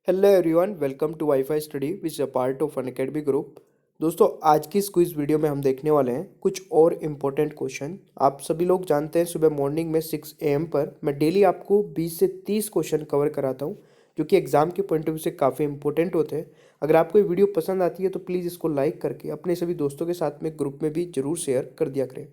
Hello everyone, welcome to WiFi study which is a part of Unacademy group. दोस्तों, आज की इस क्विज वीडियो में हम देखने वाले हैं कुछ और इम्पोर्टेंट क्वेश्चन। आप सभी लोग जानते हैं सुबह मॉर्निंग में 6 AM पर मैं डेली आपको 20 से 30 क्वेश्चन कवर कराता हूं, जो कि एग्जाम के पॉइंट ऑफ व्यू से काफ़ी इंपॉर्टेंट होते हैं। अगर आपको ये वीडियो पसंद आती है तो प्लीज़ इसको लाइक करके अपने सभी दोस्तों के साथ में ग्रुप में भी जरूर शेयर कर दिया करें।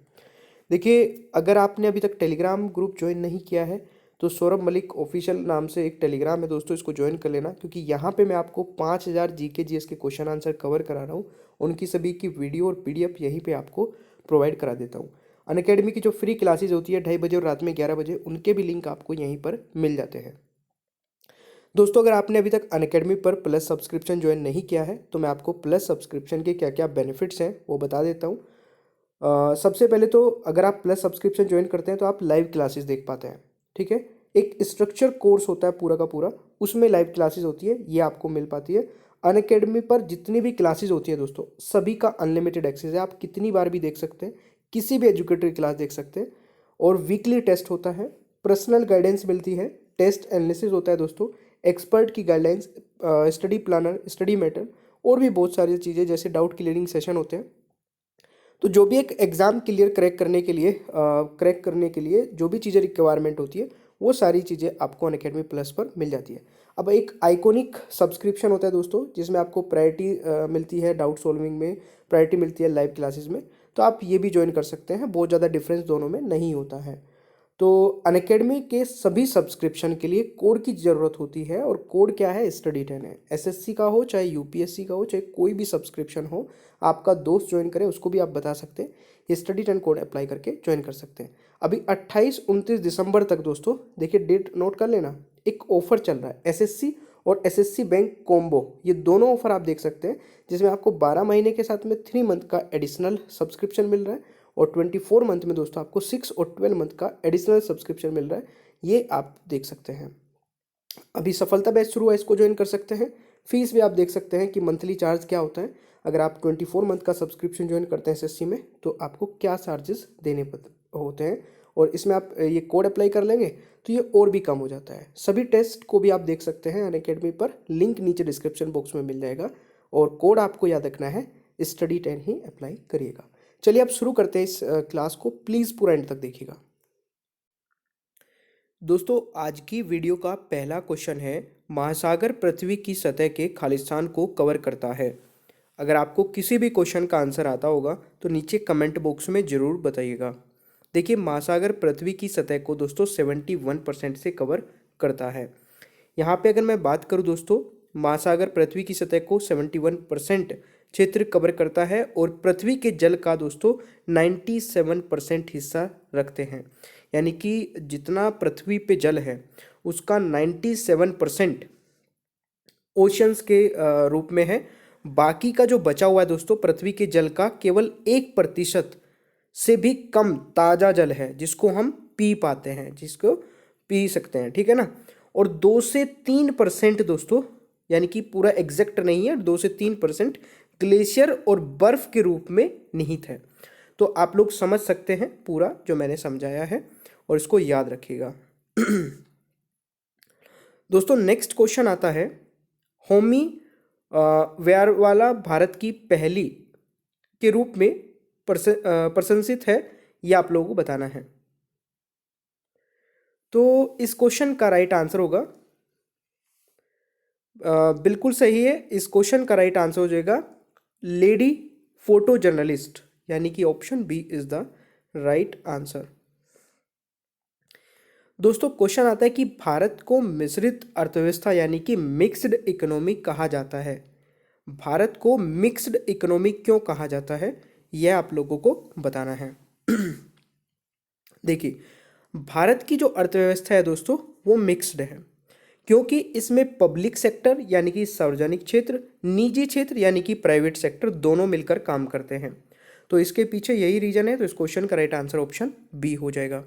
देखिए, अगर आपने अभी तक टेलीग्राम ग्रुप ज्वाइन नहीं किया है तो सौरभ मलिक ऑफिशियल नाम से एक टेलीग्राम है दोस्तों, इसको ज्वाइन कर लेना, क्योंकि यहाँ पे मैं आपको 5000 जीके जीएस के क्वेश्चन आंसर कवर करा रहा हूँ। उनकी सभी की वीडियो और पीडीएफ यहीं पे आपको प्रोवाइड करा देता हूँ। अनअकैडमी की जो फ्री क्लासेज होती है 2:30 बजे और रात में 11 बजे, उनके भी लिंक आपको यहीं पर मिल जाते हैं। दोस्तों, अगर आपने अभी तक अनअकैडमी पर प्लस सब्सक्रिप्शन ज्वाइन नहीं किया है तो मैं आपको प्लस सब्सक्रिप्शन के क्या क्या बेनिफिट्स हैं वो बता देता हूँ। सबसे पहले तो अगर आप प्लस सब्सक्रिप्शन ज्वाइन करते हैं तो आप लाइव क्लासेस देख पाते हैं। ठीक है, एक स्ट्रक्चर कोर्स होता है पूरा का पूरा, उसमें लाइव क्लासेस होती है, ये आपको मिल पाती है। अनअकैडमी पर जितनी भी क्लासेस होती है दोस्तों, सभी का अनलिमिटेड एक्सेस है, आप कितनी बार भी देख सकते हैं, किसी भी एजुकेटरी क्लास देख सकते हैं। और वीकली टेस्ट होता है, पर्सनल गाइडेंस मिलती है, टेस्ट एनालिसिस होता है दोस्तों, एक्सपर्ट की guidelines, study planner, study matter और भी बहुत सारी चीज़ें जैसे डाउट क्लियरिंग सेशन होते हैं। तो जो भी एक एग्ज़ाम क्लियर क्रैक करने के लिए जो भी चीज़ें रिक्वायरमेंट होती है वो सारी चीज़ें आपको अनअकैडमी प्लस पर मिल जाती है। अब एक आइकॉनिक सब्सक्रिप्शन होता है दोस्तों, जिसमें आपको प्रायोरिटी मिलती है, डाउट सॉल्विंग में प्रायोरिटी मिलती है, लाइव क्लासेस में। तो आप ये भी ज्वाइन कर सकते हैं, बहुत ज़्यादा डिफरेंस दोनों में नहीं होता है। तो अनअकैडमी के सभी सब्सक्रिप्शन के लिए कोड की ज़रूरत होती है, और कोड क्या है? स्टडी 10 है। एसएससी का हो, चाहे यूपीएससी का हो, चाहे कोई भी सब्सक्रिप्शन हो, आपका दोस्त ज्वाइन करे उसको भी आप बता सकते हैं, ये स्टडी 10 कोड अप्लाई करके ज्वाइन कर सकते हैं। अभी 28-29 दिसंबर तक दोस्तों, देखिए डेट नोट कर लेना, एक ऑफर चल रहा है एसएससी और एसएससी बैंक कॉम्बो, ये दोनों ऑफर आप देख सकते हैं, जिसमें आपको 12 महीने के साथ में 3 मंथ का एडिशनल सब्सक्रिप्शन मिल रहा है, और 24 मंथ में दोस्तों आपको 6 और 12 मंथ का एडिशनल सब्सक्रिप्शन मिल रहा है। ये आप देख सकते हैं। अभी सफलता बैच शुरू है, इसको ज्वाइन कर सकते हैं। फीस भी आप देख सकते हैं कि मंथली चार्ज क्या होता है। अगर आप 24 मंथ का सब्सक्रिप्शन ज्वाइन करते हैं एसएससी में तो आपको क्या चार्जेस देने होते हैं, और इसमें आप ये कोड अप्लाई कर लेंगे तो ये और भी कम हो जाता है। सभी टेस्ट को भी आप देख सकते हैं अनअकैडमी पर, लिंक नीचे डिस्क्रिप्शन बॉक्स में मिल जाएगा, और कोड आपको याद रखना है, स्टडी 10 ही अप्लाई करिएगा। चलिए आप शुरू करते हैं इस क्लास को, प्लीज़ पूरा एंड तक देखिएगा। दोस्तों, आज की वीडियो का पहला क्वेश्चन है, महासागर पृथ्वी की सतह के खालिस्तान को कवर करता है। अगर आपको किसी भी क्वेश्चन का आंसर आता होगा तो नीचे कमेंट बॉक्स में ज़रूर बताइएगा। देखिए, महासागर पृथ्वी की सतह को दोस्तों 71% से कवर करता है। यहाँ पे अगर मैं बात करूँ दोस्तों, महासागर पृथ्वी की सतह को 71% क्षेत्र कवर करता है, और पृथ्वी के जल का दोस्तों 97% हिस्सा रखते हैं। यानी कि जितना पृथ्वी पे जल है उसका 97% ओशंस के रूप में है। बाकी का जो बचा हुआ है दोस्तों पृथ्वी के जल का, केवल 1% से भी कम ताज़ा जल है जिसको हम पी पाते हैं, जिसको पी सकते हैं। ठीक है ना। और 2 से 3% दोस्तों, यानी कि पूरा एग्जैक्ट नहीं है, 2 से 3% ग्लेशियर और बर्फ के रूप में निहित है। तो आप लोग समझ सकते हैं पूरा जो मैंने समझाया है, और इसको याद रखिएगा। दोस्तों, नेक्स्ट क्वेश्चन आता है, होमी व्यारवाला भारत की पहली के रूप में प्रशंसित है, यह आप लोगों को बताना है। तो इस क्वेश्चन का राइट आंसर होगा, बिल्कुल सही है, इस क्वेश्चन का राइट आंसर हो जाएगा लेडी फोटो जर्नलिस्ट, यानी कि option B is the right answer. दोस्तों, क्वेश्चन आता है कि भारत को मिश्रित अर्थव्यवस्था यानी कि मिक्स्ड इकोनॉमी कहा जाता है। भारत को मिक्स्ड इकोनॉमी क्यों कहा जाता है, यह आप लोगों को बताना है। देखिए, भारत की जो अर्थव्यवस्था है दोस्तों वो मिक्स्ड है, क्योंकि इसमें पब्लिक सेक्टर यानी कि सार्वजनिक क्षेत्र, निजी क्षेत्र यानी कि प्राइवेट सेक्टर, दोनों मिलकर काम करते हैं। तो इसके पीछे यही रीजन है, तो इस क्वेश्चन का राइट आंसर ऑप्शन बी हो जाएगा।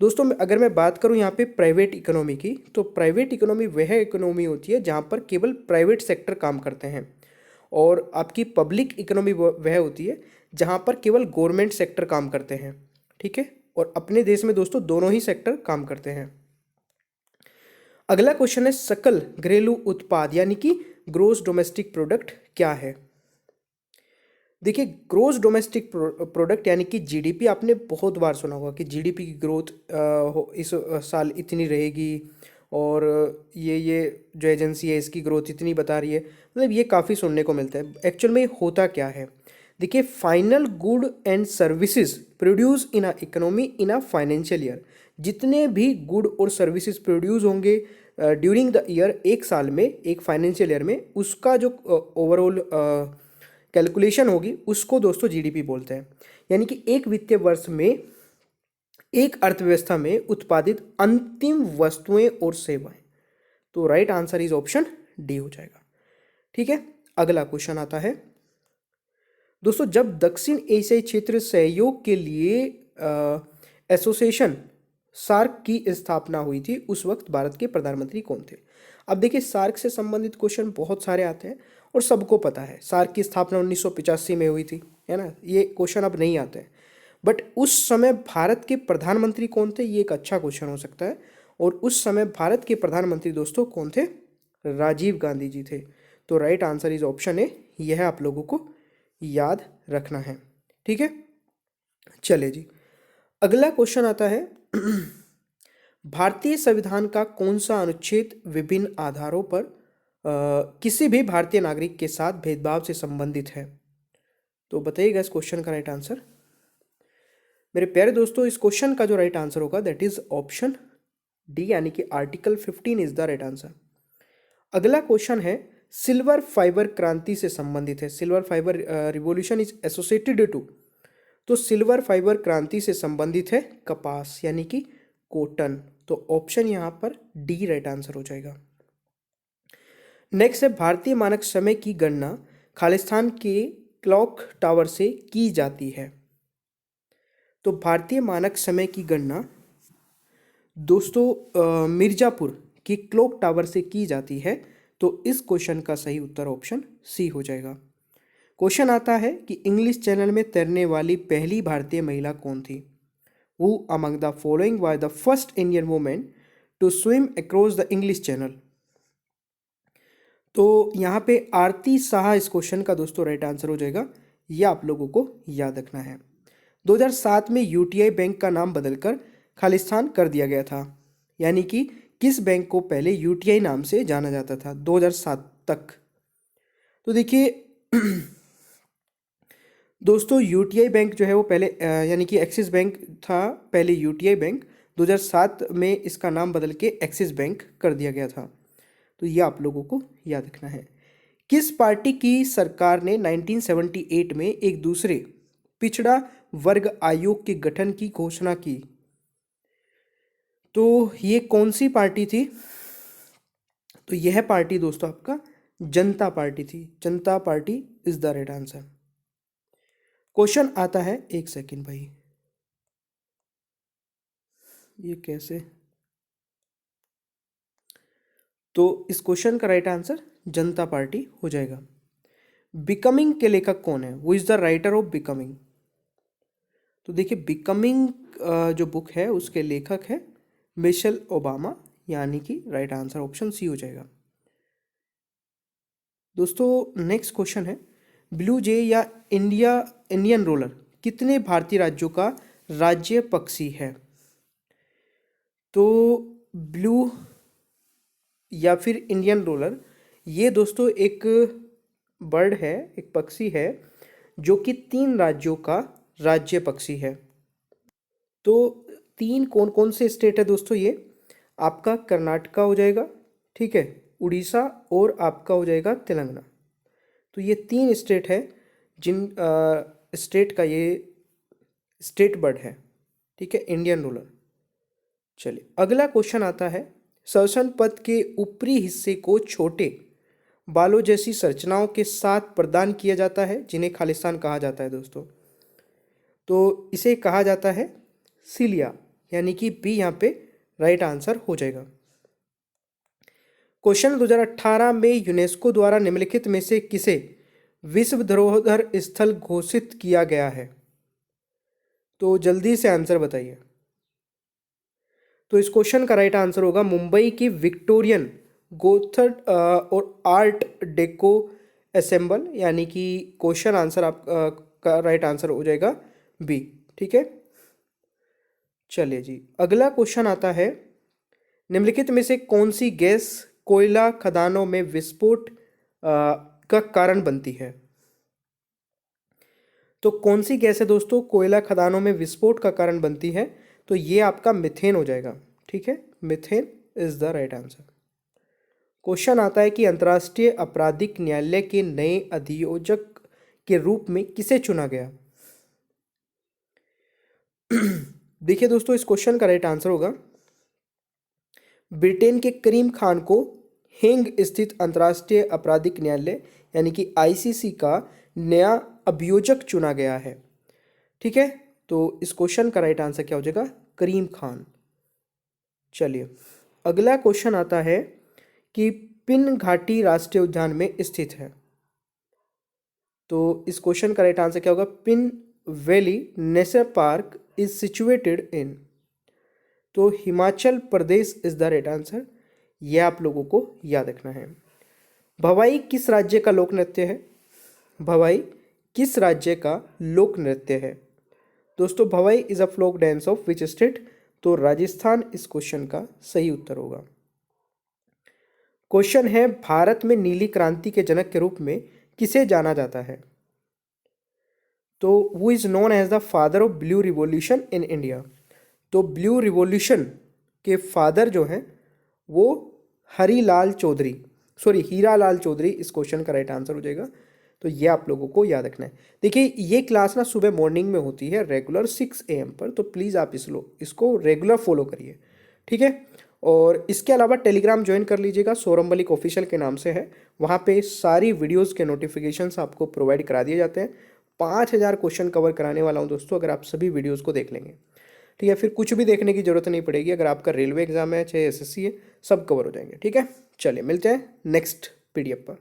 दोस्तों, अगर मैं बात करूं यहाँ पे प्राइवेट इकोनॉमी की, तो प्राइवेट इकोनॉमी वह इकोनॉमी होती है जहाँ पर केवल प्राइवेट सेक्टर काम करते हैं, और आपकी पब्लिक इकोनॉमी वह होती है जहाँ पर केवल गवर्नमेंट सेक्टर काम करते हैं। ठीक है, और अपने देश में दोस्तों दोनों ही सेक्टर काम करते हैं। अगला क्वेश्चन है सकल घरेलू उत्पाद यानी कि ग्रोस डोमेस्टिक प्रोडक्ट क्या है। देखिए ग्रोस डोमेस्टिक प्रोडक्ट यानी कि जीडीपी आपने बहुत बार सुना होगा कि जीडीपी की ग्रोथ इस साल इतनी रहेगी और ये जो एजेंसी है इसकी ग्रोथ इतनी बता रही है, मतलब ये काफ़ी सुनने को मिलता है। एक्चुअल में होता क्या है, देखिए final good and services produce in a economy in a financial year, जितने भी गुड और सर्विसेज प्रोड्यूस होंगे ड्यूरिंग द ईयर, एक साल में, एक फाइनेंशियल ईयर में, उसका जो ओवरऑल कैलकुलेशन होगी उसको दोस्तों जीडीपी बोलते हैं। यानी कि एक वित्तीय वर्ष में एक अर्थव्यवस्था में उत्पादित अंतिम वस्तुएं और सेवाएं। तो right answer is option D हो जाएगा। ठीक है, अगला क्वेश्चन आता है दोस्तों, जब दक्षिण एशियाई क्षेत्र सहयोग के लिए एसोसिएशन सार्क की स्थापना हुई थी उस वक्त भारत के प्रधानमंत्री कौन थे। अब देखिए सार्क से संबंधित क्वेश्चन बहुत सारे आते हैं और सबको पता है सार्क की स्थापना 1985 में हुई थी, है ना, ये क्वेश्चन अब नहीं आते हैं। बट उस समय भारत के प्रधानमंत्री कौन थे, ये एक अच्छा क्वेश्चन हो सकता है। और उस समय भारत के प्रधानमंत्री दोस्तों कौन थे, राजीव गांधी जी थे। तो right answer is option A, यह आप लोगों को याद रखना है। ठीक है, चले जी, अगला क्वेश्चन आता है भारतीय संविधान का कौन सा अनुच्छेद विभिन्न आधारों पर किसी भी भारतीय नागरिक के साथ भेदभाव से संबंधित है। तो बताइएगा इस क्वेश्चन का राइट आंसर। मेरे प्यारे दोस्तों इस क्वेश्चन का जो राइट आंसर होगा दैट इज ऑप्शन डी, यानी कि article 15 is the right answer. अगला क्वेश्चन है सिल्वर फाइबर क्रांति से संबंधित है। Silver fibre revolution is associated to, तो सिल्वर फाइबर क्रांति से संबंधित है कपास यानी कि कॉटन। तो ऑप्शन यहां पर डी राइट आंसर हो जाएगा। नेक्स्ट है भारतीय मानक समय की गणना खालिस्तान के क्लॉक टावर से की जाती है। तो भारतीय मानक समय की गणना दोस्तों मिर्जापुर की क्लॉक टावर से की जाती है। तो इस क्वेश्चन का सही उत्तर ऑप्शन सी हो जाएगा। क्वेश्चन आता है कि इंग्लिश चैनल में तैरने वाली पहली भारतीय महिला कौन थी। Who among the following was the first Indian women to swim across the English Channel. तो यहाँ पे आरती शाह इस क्वेश्चन का दोस्तों राइट आंसर हो जाएगा, ये आप लोगों को याद रखना है। 2007 में यूटीआई बैंक का नाम बदलकर खालिस्तान कर दिया गया था, यानी कि किस बैंक को पहले यूटीआई नाम से जाना जाता था 2007 तक। तो देखिए दोस्तों यूटीआई बैंक जो है वो पहले यानी कि एक्सिस बैंक था पहले, यूटीआई बैंक 2007 में इसका नाम बदल के एक्सिस बैंक कर दिया गया था। तो ये आप लोगों को याद रखना है। किस पार्टी की सरकार ने 1978 में एक दूसरे पिछड़ा वर्ग आयोग के गठन की घोषणा की। तो ये कौन सी पार्टी थी, तो यह पार्टी दोस्तों आपका जनता पार्टी थी। जनता party is the right answer. Question आता है, एक सेकंड भाई, ये कैसे, तो इस क्वेश्चन का राइट आंसर जनता पार्टी हो जाएगा। बिकमिंग के लेखक कौन है, वो is the writer of becoming. तो देखिए बिकमिंग जो बुक है उसके लेखक है मिशेल ओबामा, यानी कि राइट आंसर ऑप्शन सी हो जाएगा। दोस्तों नेक्स्ट क्वेश्चन है ब्लू जे या इंडियन रोलर कितने भारतीय राज्यों का राज्य पक्षी है। तो ब्लू या फिर इंडियन रोलर ये दोस्तों एक बर्ड है, एक पक्षी है जो कि 3 राज्यों का राज्य पक्षी है। तो 3 कौन कौन से स्टेट है दोस्तों, ये आपका कर्नाटका हो जाएगा, ठीक है, उड़ीसा और आपका हो जाएगा तेलंगाना। तो ये 3 स्टेट है जिन स्टेट का ये स्टेट बर्ड है, ठीक है, इंडियन रोलर। चलिए अगला क्वेश्चन आता है श्वसन पथ के ऊपरी हिस्से को छोटे बालों जैसी संरचनाओं के साथ प्रदान किया जाता है जिन्हें खालिस्तान कहा जाता है दोस्तों। तो इसे कहा जाता है सिलिया, यानी कि बी यहाँ पे राइट आंसर हो जाएगा। क्वेश्चन 2018 में यूनेस्को द्वारा निम्नलिखित में से किसे विश्व धरोहर स्थल घोषित किया गया है। तो जल्दी से आंसर बताइए। तो इस क्वेश्चन का राइट आंसर होगा मुंबई की विक्टोरियन गोथर्ड और आर्ट डेको असेंबल, यानी कि क्वेश्चन आंसर आप का राइट आंसर हो जाएगा बी। ठीक है, चलिए जी, अगला क्वेश्चन आता है, निम्नलिखित में से कौन सी गैस कोयला खदानों में विस्फोट का कारण बनती है? तो कौन सी गैस है दोस्तों कोयला खदानों में विस्फोट का कारण बनती है? तो ये आपका मीथेन हो जाएगा। ठीक है, methane is the right answer. Question आता है कि अंतर्राष्ट्रीय आपराधिक न्यायालय के नए अधियोजक के रूप में किसे चुना गया? देखिए दोस्तों, इस क्वेश्चन का राइट आंसर होगा ब्रिटेन के करीम खान को हेग स्थित अंतर्राष्ट्रीय आपराधिक न्यायालय यानी कि आईसीसी का नया अभियोजक चुना गया है। ठीक है, तो इस क्वेश्चन का राइट आंसर क्या हो जाएगा? करीम खान। चलिए, अगला क्वेश्चन आता है कि पिन घाटी राष्ट्रीय उद्यान में स्थित है। तो इस क्वेश्चन का राइट आंसर क्या होगा? Pin valley national park is situated in, तो Himachal Pradesh is the right answer. यह आप लोगों को याद रखना है। भवाई किस राज्य का लोक नृत्य है? भवाई किस राज्य का लोक नृत्य है? दोस्तों, Bhavai is a folk dance of which state? तो राजस्थान इस क्वेश्चन का सही उत्तर होगा। क्वेश्चन है, भारत में नीली क्रांति के जनक के रूप में किसे जाना जाता है? तो who is known as the father of blue revolution in India? तो ब्लू रिवॉल्यूशन के फादर जो हैं वो हीरालाल चौधरी इस क्वेश्चन का राइट आंसर हो जाएगा। तो ये आप लोगों को याद रखना है। देखिए, ये क्लास ना सुबह मॉर्निंग में होती है रेगुलर 6 AM पर, तो प्लीज़ आप इसको रेगुलर फॉलो करिए। ठीक है, और इसके अलावा टेलीग्राम ज्वाइन कर लीजिएगा, सौरभ मलिक ऑफिशियल के नाम से है। वहाँ पे सारी वीडियोज़ के नोटिफिकेशंस आपको प्रोवाइड करा दिए जाते हैं। 5000 क्वेश्चन कवर कराने वाला हूँ दोस्तों, अगर आप सभी वीडियोज़ को देख लेंगे। ठीक है, फिर कुछ भी देखने की जरूरत नहीं पड़ेगी। अगर आपका रेलवे एग्जाम है चाहे एसएससी है, सब कवर हो जाएंगे। ठीक है, चलिए मिलते हैं नेक्स्ट पीडीएफ पर।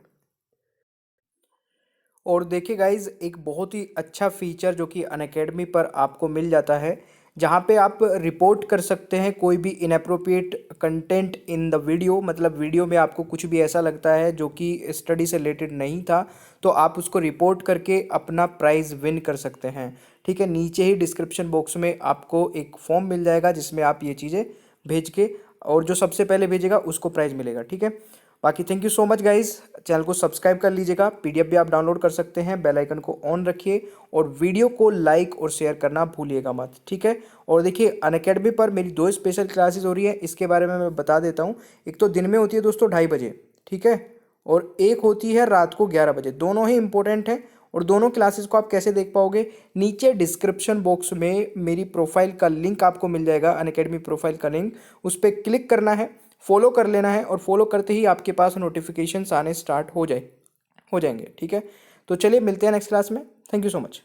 और देखिए गाइज, एक बहुत ही अच्छा फीचर जो कि अनअकैडमी पर आपको मिल जाता है, जहाँ पे आप रिपोर्ट कर सकते हैं कोई भी inappropriate content in the video. मतलब वीडियो में आपको कुछ भी ऐसा लगता है जो कि स्टडी से रिलेटेड नहीं था, तो आप उसको रिपोर्ट करके अपना प्राइज़ विन कर सकते हैं। ठीक है, नीचे ही डिस्क्रिप्शन बॉक्स में आपको एक फॉर्म मिल जाएगा जिसमें आप ये चीज़ें भेज के, और जो सबसे पहले भेजेगा उसको प्राइज़ मिलेगा। ठीक है, बाकी thank you so much guys. Channel को सब्सक्राइब कर लीजिएगा, पीडीएफ भी आप डाउनलोड कर सकते हैं, बेल आइकन को ऑन रखिए और वीडियो को लाइक और शेयर करना भूलिएगा मत। ठीक है, और देखिए अनअकैडमी पर मेरी 2 स्पेशल क्लासेस हो रही है, इसके बारे में मैं बता देता हूँ। एक तो दिन में होती है दोस्तों 2:30 बजे, ठीक है, और एक होती है रात को 11 बजे। दोनों ही इंपॉर्टेंट है, और दोनों क्लासेस को आप कैसे देख पाओगे? नीचे डिस्क्रिप्शन बॉक्स में मेरी प्रोफाइल का लिंक आपको मिल जाएगा, अनअकैडमी प्रोफाइल का लिंक, उस पर क्लिक करना है, फॉलो कर लेना है, और फॉलो करते ही आपके पास नोटिफिकेशंस आने स्टार्ट हो जाएंगे। ठीक है, तो चलिए मिलते हैं नेक्स्ट क्लास में। Thank you so much.